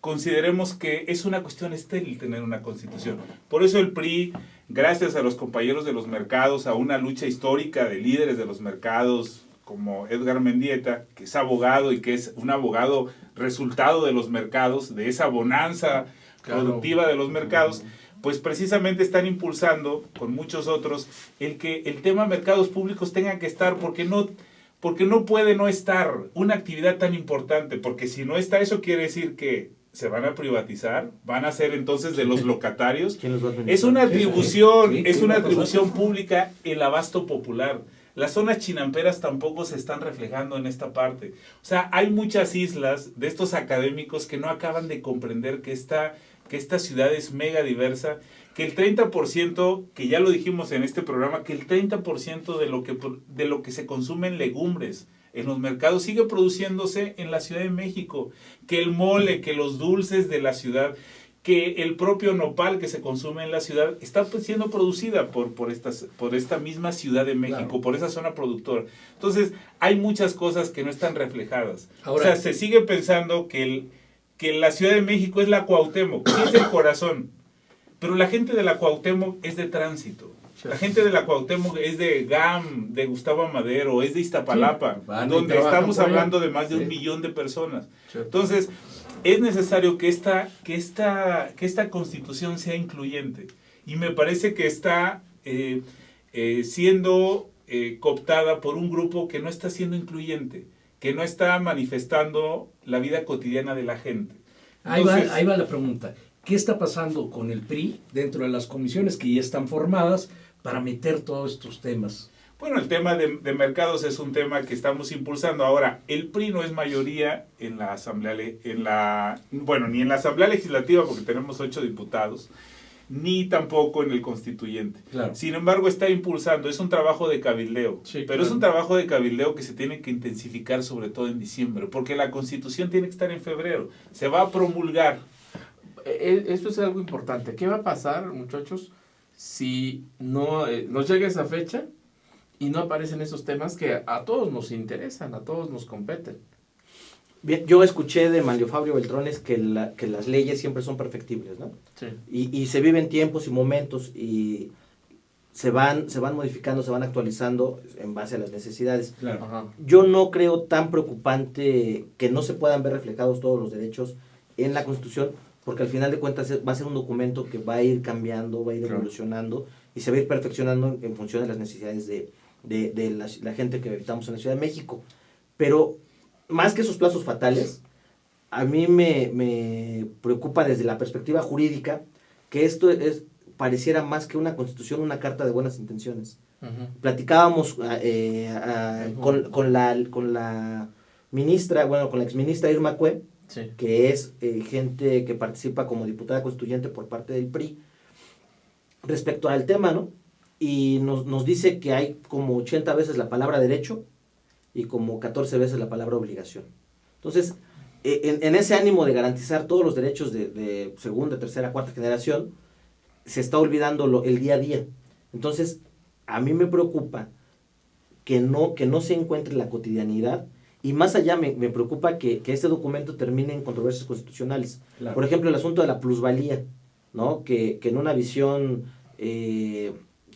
consideremos que es una cuestión estéril tener una constitución. Por eso el PRI, gracias a los compañeros de los mercados, a una lucha histórica de líderes de los mercados, como Edgar Mendieta, que es abogado y que es un abogado resultado de los mercados, de esa bonanza productiva de los mercados, pues precisamente están impulsando, con muchos otros, el que el tema mercados públicos tenga que estar, porque no puede no estar una actividad tan importante, porque si no está, eso quiere decir que se van a privatizar, van a ser entonces de los locatarios. Es una atribución pública el abasto popular. Las zonas chinamperas tampoco se están reflejando en esta parte. O sea, hay muchas islas de estos académicos que no acaban de comprender que esta ciudad es mega diversa, que el 30%, que ya lo dijimos en este programa, que el 30% de lo que se consume en legumbres en los mercados sigue produciéndose en la Ciudad de México, que el mole, que los dulces de la ciudad, que el propio nopal que se consume en la ciudad está siendo producida por esta misma Ciudad de México, claro, por esa zona productora. Entonces, hay muchas cosas que no están reflejadas. Ahora, o sea, se sigue pensando que la Ciudad de México es la Cuauhtémoc, que es el corazón, pero la gente de la Cuauhtémoc es de tránsito. La gente de la Cuauhtémoc es de GAM, de Gustavo Amadero, es de Iztapalapa, donde estamos hablando de más de 1 millón de personas. Entonces, es necesario que esta Constitución sea incluyente. Y me parece que está siendo cooptada por un grupo que no está siendo incluyente, que no está manifestando la vida cotidiana de la gente. Entonces, ahí va la pregunta. ¿Qué está pasando con el PRI dentro de las comisiones que ya están formadas para meter todos estos temas? Bueno, el tema de mercados es un tema que estamos impulsando. Ahora, el PRI no es mayoría en la Asamblea, ni en la Asamblea Legislativa, porque tenemos 8 diputados, ni tampoco en el Constituyente. Claro. Sin embargo, está impulsando, es un trabajo de cabildeo, pero es un trabajo de cabildeo que se tiene que intensificar sobre todo en diciembre, porque la Constitución tiene que estar en febrero, se va a promulgar. Esto es algo importante. ¿Qué va a pasar, muchachos, si no nos llega esa fecha y no aparecen esos temas que a todos nos interesan, a todos nos competen? Bien, yo escuché de Manlio Fabio Beltrones que las leyes siempre son perfectibles, ¿no? Sí. Y se viven tiempos y momentos y se van modificando, se van actualizando en base a las necesidades. Claro. Ajá. Yo no creo tan preocupante que no se puedan ver reflejados todos los derechos en la Constitución, porque al final de cuentas va a ser un documento que va a ir cambiando, va a ir Claro. evolucionando y se va a ir perfeccionando en función de las necesidades de la gente que habitamos en la Ciudad de México. Pero más que esos plazos fatales, a mí me preocupa desde la perspectiva jurídica que esto pareciera más que una Constitución, una carta de buenas intenciones. Platicábamos con la ministra, bueno, con la exministra Irma Cue, Sí. que es gente que participa como diputada constituyente por parte del PRI, respecto al tema, ¿no? Y nos dice que hay como 80 veces la palabra derecho y como 14 veces la palabra obligación. Entonces, en ese ánimo de garantizar todos los derechos de segunda, tercera, cuarta generación, se está olvidando el día a día. Entonces, a mí me preocupa que no se encuentre la cotidianidad. Y más allá me preocupa que este documento termine en controversias constitucionales. Claro. Por ejemplo, el asunto de la plusvalía, ¿no? Que en una visión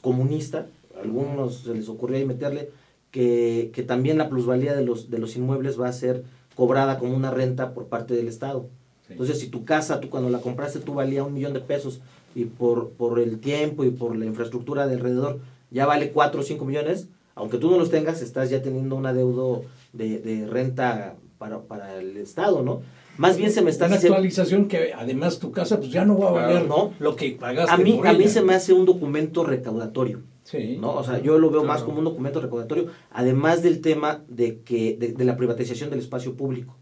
comunista, a algunos se les ocurrió ahí meterle, que también la plusvalía de los inmuebles va a ser cobrada como una renta por parte del Estado. Sí. Entonces, si tu casa, tú cuando la compraste, tú valía $1,000,000 y por el tiempo y por la infraestructura de alrededor ya vale 4 o 5 millones, aunque tú no los tengas, estás ya teniendo un adeudo de renta para el Estado, ¿no? Más bien se me está Una haciendo... actualización que además tu casa pues ya no va a valer ¿no? lo que pagaste A mí por ella. se me hace un documento recaudatorio, Sí. ¿no? O sea, yo lo veo Claro. más como un documento recaudatorio, además del tema de la privatización del espacio público.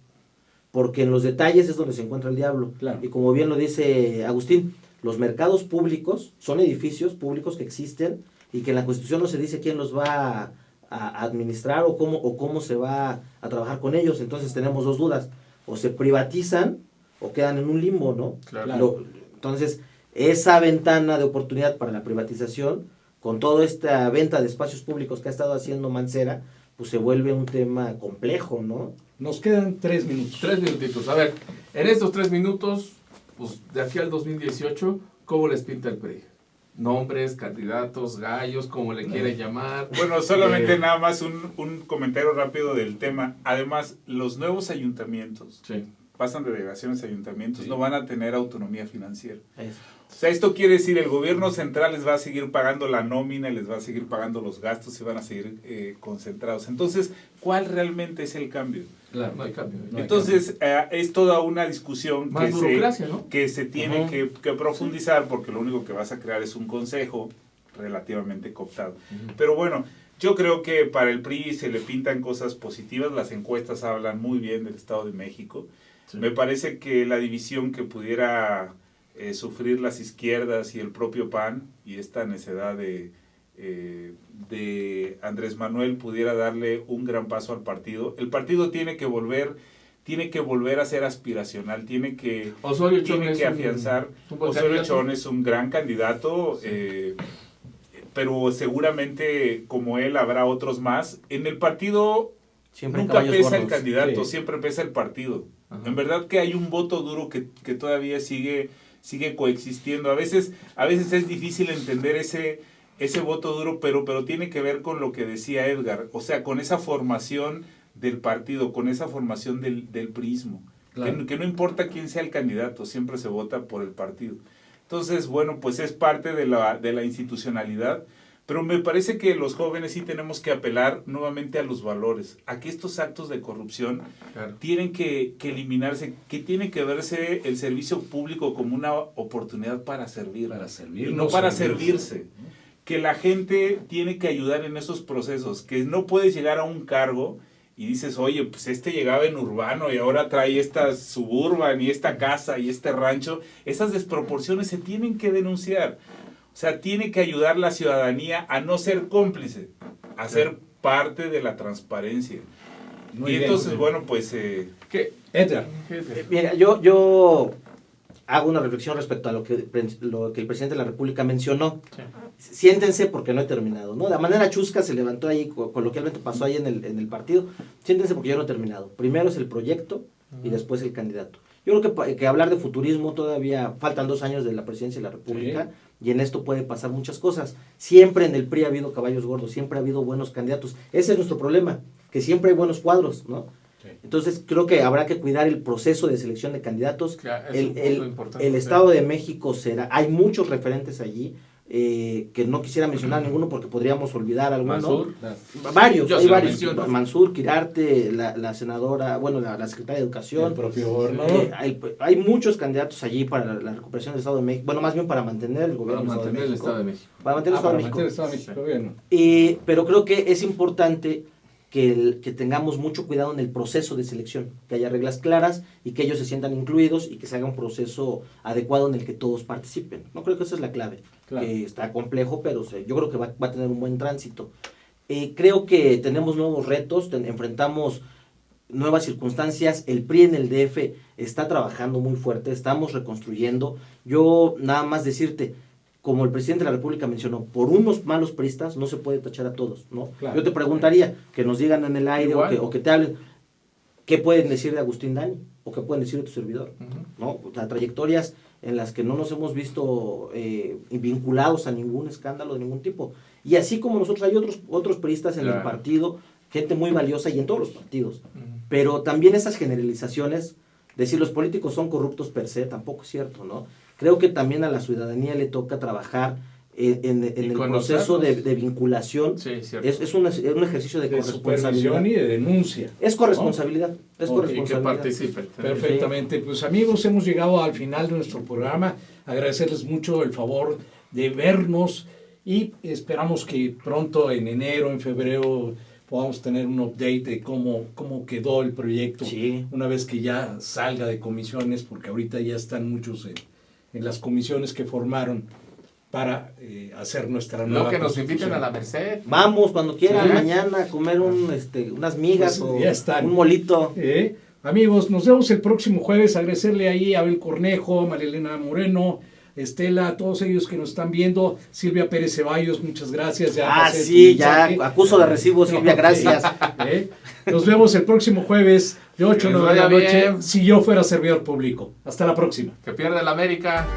Porque en los detalles es donde se encuentra el diablo. Claro. Y como bien lo dice Agustín, los mercados públicos son edificios públicos que existen y que en la Constitución no se dice quién los va a administrar o cómo se va a trabajar con ellos. Entonces tenemos dos dudas: o se privatizan o quedan en un limbo, ¿no? Claro. Entonces, esa ventana de oportunidad para la privatización, con toda esta venta de espacios públicos que ha estado haciendo Mancera, pues se vuelve un tema complejo, ¿no? Nos quedan 3 minutos. 3 minutitos. A ver, en estos 3 minutos, pues de aquí al 2018, ¿cómo les pinta el PRI? Nombres, candidatos, gallos, como le quieren llamar. Bueno, solamente nada más un comentario rápido del tema. Además, los nuevos ayuntamientos, Sí. pasan de delegaciones a ayuntamientos, Sí. no van a tener autonomía financiera. Eso. O sea, esto quiere decir, el gobierno central les va a seguir pagando la nómina, les va a seguir pagando los gastos y van a seguir concentrados. Entonces, ¿cuál realmente es el cambio? Claro, no hay cambio. No hay Entonces, es toda una discusión Más burocracia, ¿no? que se tiene Ajá. que profundizar, porque lo único que vas a crear es un consejo relativamente cooptado. Pero bueno, yo creo que para el PRI se le pintan cosas positivas, las encuestas hablan muy bien del Estado de México. Sí. Me parece que la división que pudiera sufrir las izquierdas y el propio PAN y esta necedad de Andrés Manuel pudiera darle un gran paso al partido. El partido tiene que volver a ser aspiracional, tiene que Osorio Chong es afianzar. un buen Osorio candidato. Chong es un gran candidato, pero seguramente como él habrá otros más. En el partido Siempre hay nunca caballos pesa el gordos. candidato, Sí. siempre pesa el partido. Ajá. En verdad que hay un voto duro que todavía sigue coexistiendo. A veces es difícil entender ese voto duro, pero tiene que ver con lo que decía Edgar, o sea, con esa formación del partido, con esa formación del priismo. Claro. Que no importa quién sea el candidato, siempre se vota por el partido. Entonces, bueno, pues es parte de la institucionalidad. Pero me parece que los jóvenes sí tenemos que apelar nuevamente a los valores, a que estos actos de corrupción Claro. tienen que eliminarse, que tiene que verse el servicio público como una oportunidad para servir, Para servir, y no no para servirse. servirse. Que la gente tiene que ayudar en esos procesos, que no puedes llegar a un cargo y dices, oye, pues llegaba en urbano y ahora trae esta suburban y esta casa y este rancho. Esas desproporciones se tienen que denunciar. O sea, tiene que ayudar la ciudadanía a no ser cómplice, a ser parte de la transparencia. Muy y bien, entonces, muy bien. bueno, pues... ¿Qué? Edgar. Mira, yo hago una reflexión respecto a lo que el presidente de la República mencionó. Siéntense porque no he terminado, ¿no? De manera chusca se levantó ahí, coloquialmente pasó ahí en el partido. Siéntense porque yo no he terminado. Primero es el proyecto y después el candidato. Yo creo que hablar de futurismo todavía faltan 2 años de la presidencia de la República. Sí. y en esto puede pasar muchas cosas. Siempre en el PRI ha habido caballos gordos, siempre ha habido buenos candidatos. Ese es nuestro problema, que siempre hay buenos cuadros, ¿no? Sí. Entonces creo que habrá que cuidar el proceso de selección de candidatos. Claro, el Estado de México hay muchos referentes allí, que no quisiera mencionar ninguno porque podríamos olvidar alguno. Mansur, varios, hay varios. Mansur, Quirarte, la senadora, bueno, la secretaria de Educación. El propio gobernador. Hay muchos candidatos allí para la recuperación del Estado de México. Bueno, más bien para mantener el gobierno del Estado de México. Para mantener el Estado de México. Pero creo que es importante que tengamos mucho cuidado en el proceso de selección, que haya reglas claras y que ellos se sientan incluidos y que se haga un proceso adecuado en el que todos participen. No creo que esa es la clave. Claro. Está complejo, pero yo creo que va a tener un buen tránsito. Creo que tenemos nuevos retos, enfrentamos nuevas circunstancias. El PRI en el DF está trabajando muy fuerte, estamos reconstruyendo. Yo nada más decirte, como el presidente de la República mencionó, por unos malos priistas no se puede tachar a todos, ¿no? Claro. Yo te preguntaría, que nos digan en el aire o que te hablen, ¿qué pueden decir de Agustín Dani? ¿O qué pueden decir de tu servidor? ¿No? O sea, trayectorias en las que no nos hemos visto vinculados a ningún escándalo de ningún tipo. Y así como nosotros hay otros priistas en el partido, gente muy valiosa y en todos los partidos. Pero también esas generalizaciones, decir los políticos son corruptos per se, tampoco es cierto, ¿no? Creo que también a la ciudadanía le toca trabajar en el proceso de vinculación. Sí, es un ejercicio de corresponsabilidad. Y de denuncia. Es corresponsabilidad. ¿No? Es corresponsabilidad. Y que participen. Perfectamente. Pues amigos, hemos llegado al final de nuestro programa. Agradecerles mucho el favor de vernos y esperamos que pronto en enero, en febrero, podamos tener un update de cómo quedó el proyecto. Sí. Una vez que ya salga de comisiones, porque ahorita ya están muchos en las comisiones que formaron para hacer nuestra nueva No, que nos inviten a la Merced. Vamos, cuando quieran, mañana a comer unas migas pues o un molito. Amigos, nos vemos el próximo jueves. Agradecerle ahí a Abel Cornejo, Marilena Moreno, Estela, a todos ellos que nos están viendo. Silvia Pérez Ceballos, muchas gracias. Ya acuso de recibo, Silvia, gracias. Nos vemos el próximo jueves de 8 a 9 de la noche, si yo fuera servidor público. Hasta la próxima. Que pierda el América.